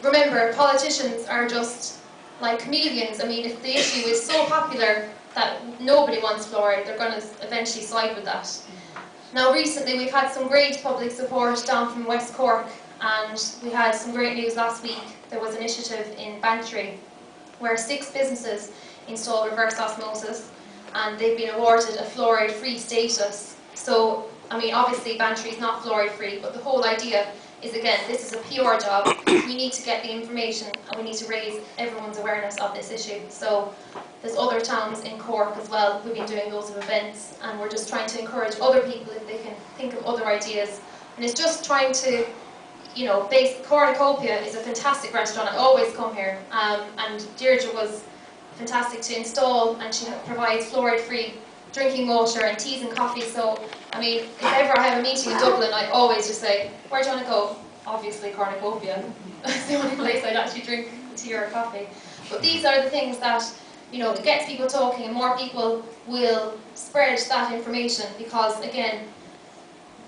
remember, politicians are just like chameleons. I mean, if the issue is so popular that nobody wants fluoride, they're going to eventually side with that. Now recently we've had some great public support down from West Cork, and we had some great news last week. There was an initiative in Bantry where 6 businesses installed reverse osmosis, and they've been awarded a fluoride-free status. So, I mean, obviously Bantry is not fluoride-free, but the whole idea is, again, this is a PR job. We need to get the information, and we need to raise everyone's awareness of this issue. So there's other towns in Cork as well who've been doing loads of events, and we're just trying to encourage other people if they can think of other ideas. And it's just trying to, you know, Cornacopia is a fantastic restaurant. I always come here, and Deirdre was fantastic to install, and she provides fluoride-free drinking water and teas and coffee. So, I mean, if ever I have a meeting in Dublin, I always just say, where do you want to go? Obviously Cornacopia. It's the only place I'd actually drink tea or coffee. But these are the things that, you know, it gets people talking, and more people will spread that information, because, again,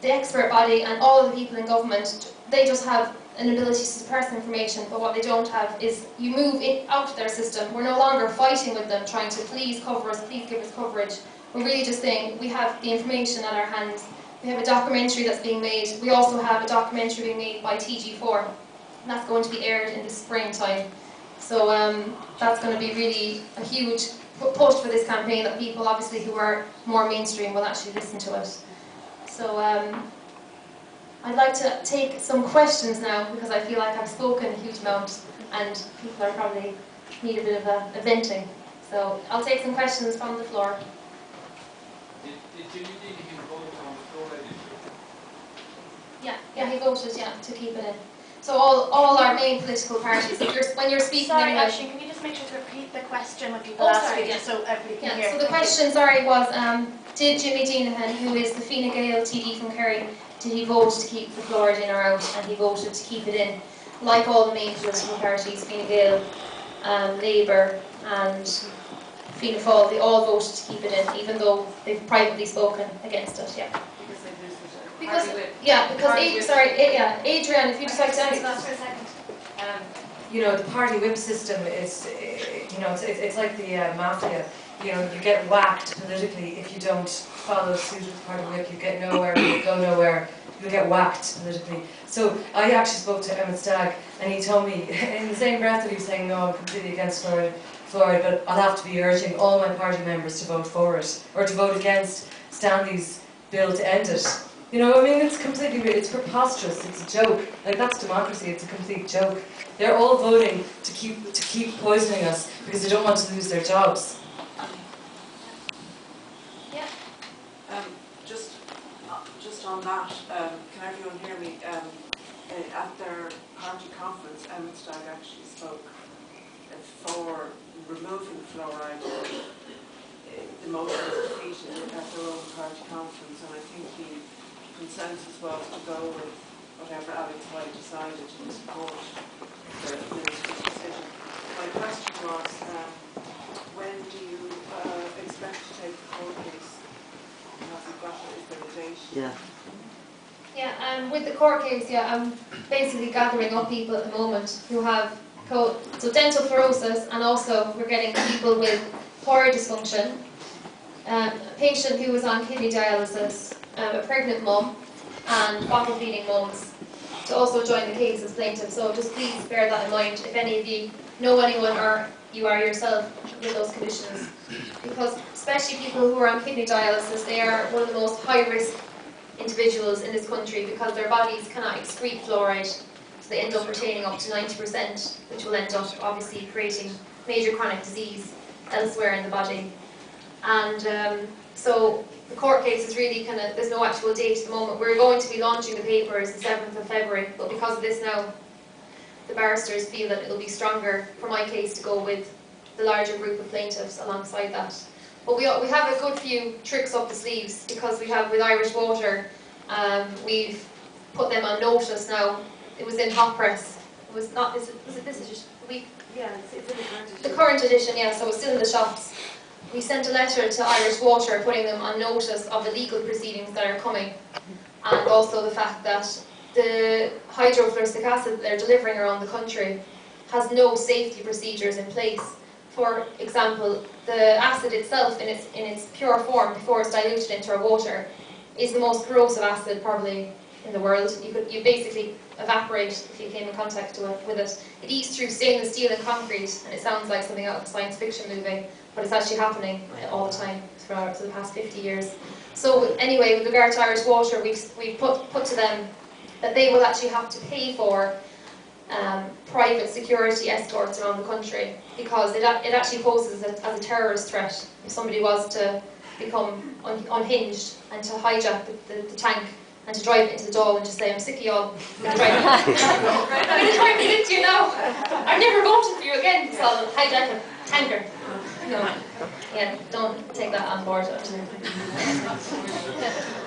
the expert body and all of the people in government, they just have an ability to suppress information, but what they don't have is you move it out of their system. We're no longer fighting with them, trying to please cover us, please give us coverage. We're really just saying we have the information at our hands. We have a documentary that's being made. We also have a documentary being made by TG4, and that's going to be aired in the springtime. So that's going to be really a huge push for this campaign, that people obviously who are more mainstream will actually listen to it. So I'd like to take some questions now, because I feel like I've spoken a huge amount and people are probably need a bit of a venting. So I'll take some questions from the floor. Did you vote on the fluoride issue? Yeah, he voted, to keep it in. So all our main political parties, when you're speaking... Sorry, anyway, Aisling, can you just make sure to repeat the question when people ask you, just so everybody can hear? So the question, sorry, was, did Jimmy Deenahan, who is the Fine Gael TD from Kerry, did he vote to keep the fluoride in or out? And he voted to keep it in. Like all the main political parties, Fine Gael, Labour and Fianna Fáil, they all voted to keep it in, even though they've privately spoken against it, Because Adrian, if you'd just like to answer that for a second. You know, the party whip system is, you know, it's like the mafia. You know, you get whacked politically if you don't follow suit with the party whip. You get nowhere, you go nowhere, you'll get whacked politically. So I actually spoke to Emmett Stagg, and he told me, in the same breath that he was saying, no, I'm completely against fluoride, but I'll have to be urging all my party members to vote for it, or to vote against Stanley's bill to end it. You know, I mean, it's preposterous, it's a joke. Like, that's democracy, it's a complete joke. They're all voting to keep poisoning us because they don't want to lose their jobs. Yeah. Just on that, can everyone hear me? At their party conference, Emmett Stagg actually spoke for removing fluoride. The motion was defeated at their own party conference, and I think the consensus was to go with whatever Alex White decided to support the minister's decision. My question was, when do you expect to take the court case? Have you got it? Is there a date? With the court case, I'm basically gathering up people at the moment who have so dental fluorosis, and also we're getting people with thyroid dysfunction, a patient who was on kidney dialysis, a pregnant mum, and bottle feeding mums to also join the case as plaintiffs. So just please bear that in mind if any of you know anyone, or you are yourself, with those conditions. Because especially people who are on kidney dialysis, they are one of the most high-risk individuals in this country, because their bodies cannot excrete fluoride, so they end up retaining up to 90%, which will end up obviously creating major chronic disease elsewhere in the body. And so the court case is really there's no actual date at the moment. We're going to be launching the papers the 7th of February, but because of this now, the barristers feel that it'll be stronger for my case to go with the larger group of plaintiffs alongside that. But we have a good few tricks up the sleeves, because we have with Irish Water, we've put them on notice now. It was in hot press. It was not. Was it this edition? Yeah, it's in the current edition. The current edition, yeah. So it's still in the shops. We sent a letter to Irish Water putting them on notice of the legal proceedings that are coming, and also the fact that the hydrofluoric acid that they're delivering around the country has no safety procedures in place. For example, the acid itself in its pure form, before it's diluted into our water, is the most corrosive acid probably in the world. You basically evaporate if you came in contact with it. It eats through stainless steel and concrete, and it sounds like something out of a science fiction movie, but it's actually happening all the time for the past 50 years. So anyway, with regard to Irish Water, we've put to them that they will actually have to pay for private security escorts around the country, because it actually poses as a terrorist threat if somebody was to become unhinged and to hijack the tank and to drive it into the Dáil and just say, I'm sick of y'all, I'm going to drive it into you now. I've never voted for you again, so I'll hijack a tanker. No. Yeah, don't take that on board.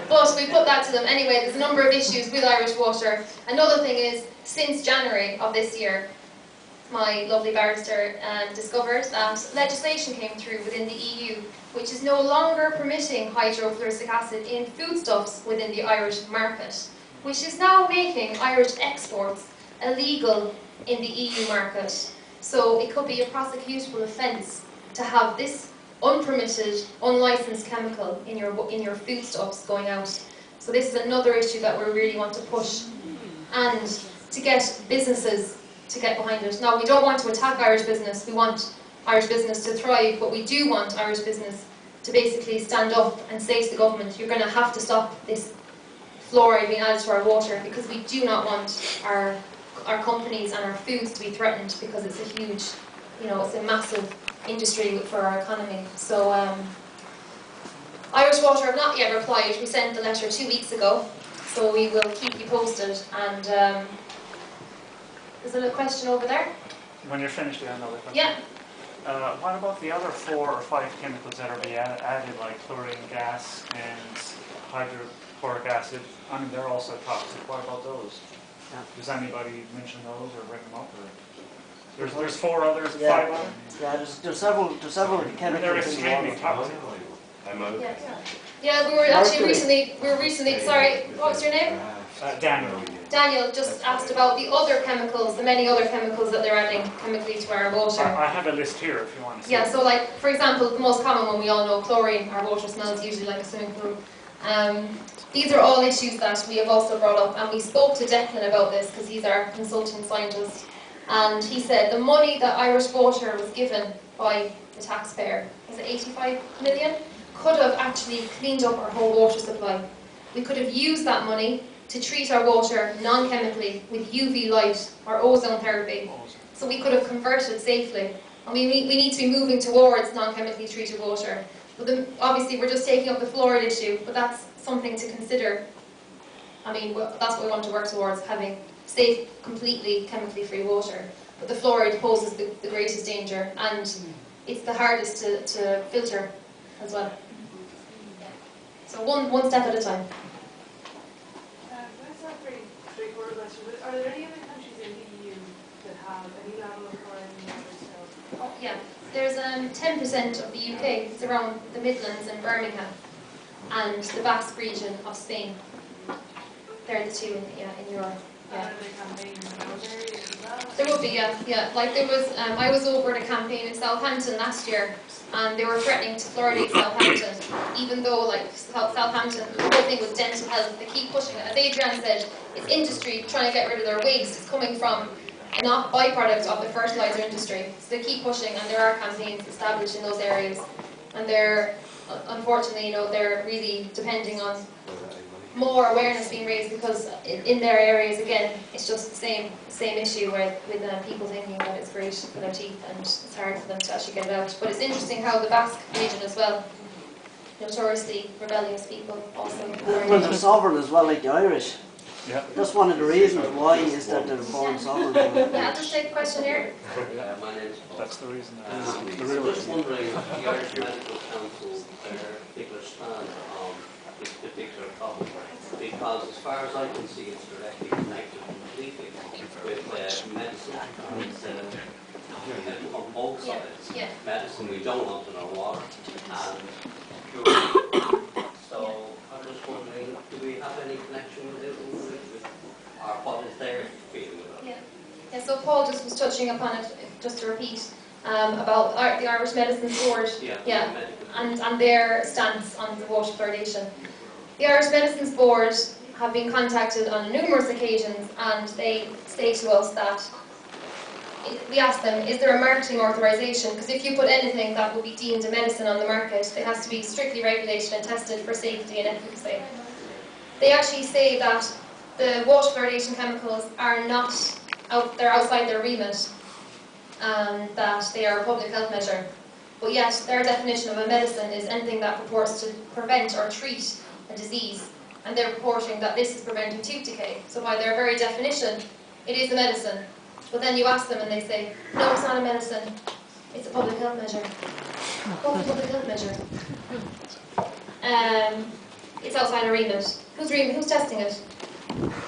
But we put that to them. Anyway, there's a number of issues with Irish Water. Another thing is, since January of this year, my lovely barrister discovered that legislation came through within the EU which is no longer permitting hydrofluoric acid in foodstuffs within the Irish market, which is now making Irish exports illegal in the EU market. So it could be a prosecutable offence to have this unpermitted, unlicensed chemical in your foodstuffs going out. So this is another issue that we really want to push, and to get businesses to get behind it. Now, we don't want to attack Irish business, we want Irish business to thrive, but we do want Irish business to basically stand up and say to the government, you're going to have to stop this fluoride being added to our water, because we do not want our companies and our foods to be threatened, because it's a huge, it's a massive industry for our economy. So Irish Water have not yet replied. We sent the letter 2 weeks ago, so we will keep you posted. And is there a question over there? When you're finished, you have another question. Yeah. What about the other 4 or 5 chemicals that are being added, like chlorine gas and hydrochloric acid? I mean, they're also toxic. What about those? Yeah. Does anybody mention those or bring them up? Or there's 4 others, 5 Yeah. others? Yeah, there's several chemicals They're in the extremely water. toxic. Yeah, we were actually recently, sorry, what was your name? Daniel. Daniel just asked about the other chemicals, the many other chemicals that they're adding chemically to our water. I have a list here if you want to see. Yeah, so like, for example, the most common one we all know, chlorine. Our water smells usually like a swimming pool. These are all issues that we have also brought up, and we spoke to Declan about this because he's our consultant scientist, and he said the money that Irish Water was given by the taxpayer, was it 85 million, could have actually cleaned up our whole water supply. We could have used that money to treat our water non-chemically with UV light or ozone therapy. So we could have converted safely. And we need to be moving towards non-chemically treated water. But obviously we're just taking up the fluoride issue, but that's something to consider. I mean, that's what we want to work towards, having safe, completely chemically free water. But the fluoride poses the greatest danger, and it's the hardest to filter as well. So one step at a time. That's not very straightforward question, but are there any other countries in the EU that have any level of fluoride in the water still? Oh, yeah. There's 10% of the UK, it's around the Midlands and Birmingham, and the Basque region of Spain. They're the two in Europe. Yeah. Are there campaigns in those areas as well? There will be, yeah. Like there was, I was over at a campaign in Southampton last year, and they were threatening to fluoridate Southampton, even though like Southampton, the whole thing was dental health. They keep pushing it. As Adrian said, it's industry trying to get rid of their waste. It's coming from a byproduct of the fertilizer industry. So they keep pushing, and there are campaigns established in those areas, and they're unfortunately, they're really depending on more awareness being raised, because in their areas, again, it's just the same issue with people thinking that it's great for their teeth, and it's hard for them to actually get it out. But it's interesting how the Basque region as well, notoriously rebellious people also. Well, they're sovereign as well, like the Irish. Yeah. That's one of the reasons why is that they're born sovereign. Yeah, I'll just take the question here. My name's Paul. That's the reason. I'm The real just reason. wondering if the Irish Medical Council, their particular stand on this particular topic, because as far as I can see, it's directly connected completely with medicine and on both sides. Yeah. Medicine we don't want in our water, and cure. So I'm just wondering, do we have any connection with it? So Paul just was touching upon it, just to repeat, about the Irish Medicines Board, and their stance on the water fluoridation. The Irish Medicines Board have been contacted on numerous occasions, and they say to us that, we ask them, is there a marketing authorisation? Because if you put anything that would be deemed a medicine on the market, it has to be strictly regulated and tested for safety and efficacy. They actually say that the water fluoridation chemicals are not they're outside their remit, and that they are a public health measure. But yet, their definition of a medicine is anything that purports to prevent or treat a disease, and they're reporting that this is preventing tooth decay. So by their very definition, it is a medicine. But then you ask them and they say, no, it's not a medicine, it's a public health measure. What's a public health measure? It's outside our remit. Who's testing it?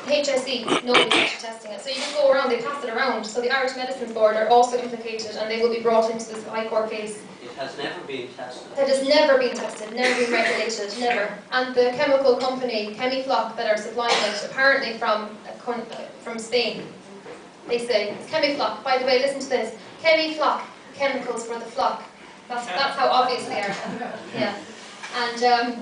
HSE, nobody's actually testing it. So you just go around, they pass it around. So the Irish Medicines Board are also implicated, and they will be brought into this High Court case. It has never been tested. It has never been tested, never been regulated, never. And the chemical company, Chemifloc, that are supplying it, apparently from Spain, they say, it's Chemifloc. By the way, listen to this. Chemifloc, chemicals for the flock. That's how obvious they are. Yeah. And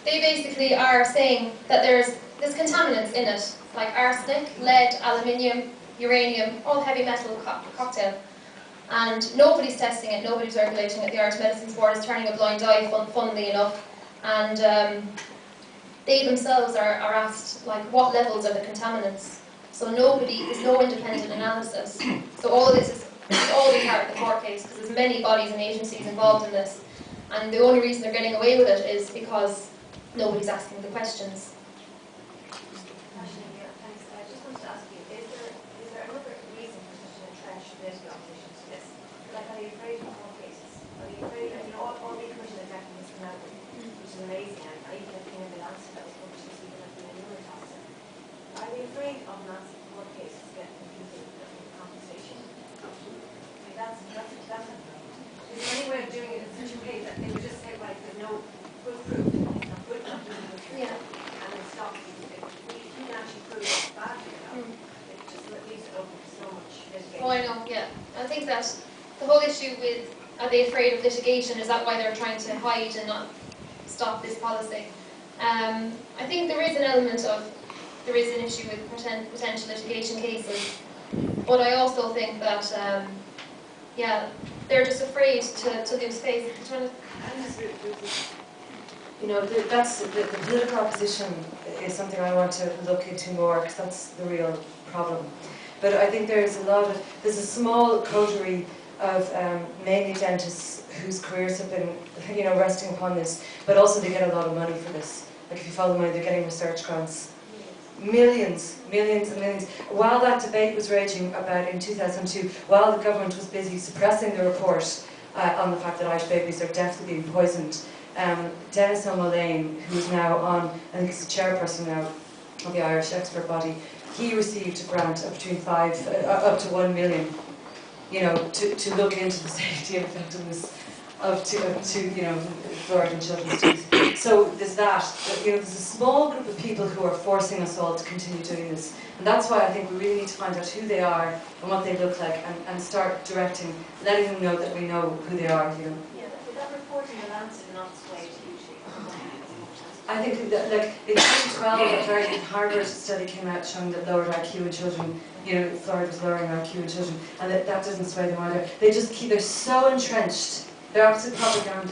they basically are saying that there's contaminants in it, like arsenic, lead, aluminium, uranium, all heavy metal cocktail. And nobody's testing it, nobody's regulating it. The Irish Medicines Board is turning a blind eye, funnily enough. And they themselves are asked, like, what levels are the contaminants? So there's no independent analysis. So all of this is all be part of the court case, because there's many bodies and agencies involved in this. And the only reason they're getting away with it is because nobody's asking the questions. Amazing, and I even think the answer that was published this week in the numerous officer. Are they afraid of Nancy court cases getting confusing with compensation? I mean, that's is there any way of doing it in such a way that they would just say, right, there's no good proof, it's not good enough, Yeah. and then stop. If you can actually prove it's bad, it just leaves it open to so much litigation. Oh, I know, yeah. I think that the whole issue with, are they afraid of litigation, is that why they're trying to hide and not stop this policy? I think there is an element of, there is an issue with potential litigation cases, but I also think that, yeah, they're just afraid to lose face. You know, that's the political opposition is something I want to look into more, because that's the real problem. But I think there's a small coterie of mainly dentists whose careers have been, you know, resting upon this, but also they get a lot of money for this. Like if you follow money, they're getting research grants. Millions and millions. While that debate was raging about in 2002, while the government was busy suppressing the report on the fact that Irish babies are definitely being poisoned, Dennis O'Mullane, who's now on, I think he's the chairperson now of the Irish expert body, he received a grant of between up to 1 million, you know, to look into the safety and effectiveness of you know, fluoride in children's teeth. So there's that, you know, there's a small group of people who are forcing us all to continue doing this. And that's why I think we really need to find out who they are and what they look like, and start directing, letting them know that we know who they are, you know. Yeah, but that report in the Lancet not swayed hugely. I think that, like, in 2012, a very Harvard study came out showing that lowered IQ in children, you know, fluoride was lowering IQ in children, and that doesn't sway them either. They just they're so entrenched, they're absolute propaganda.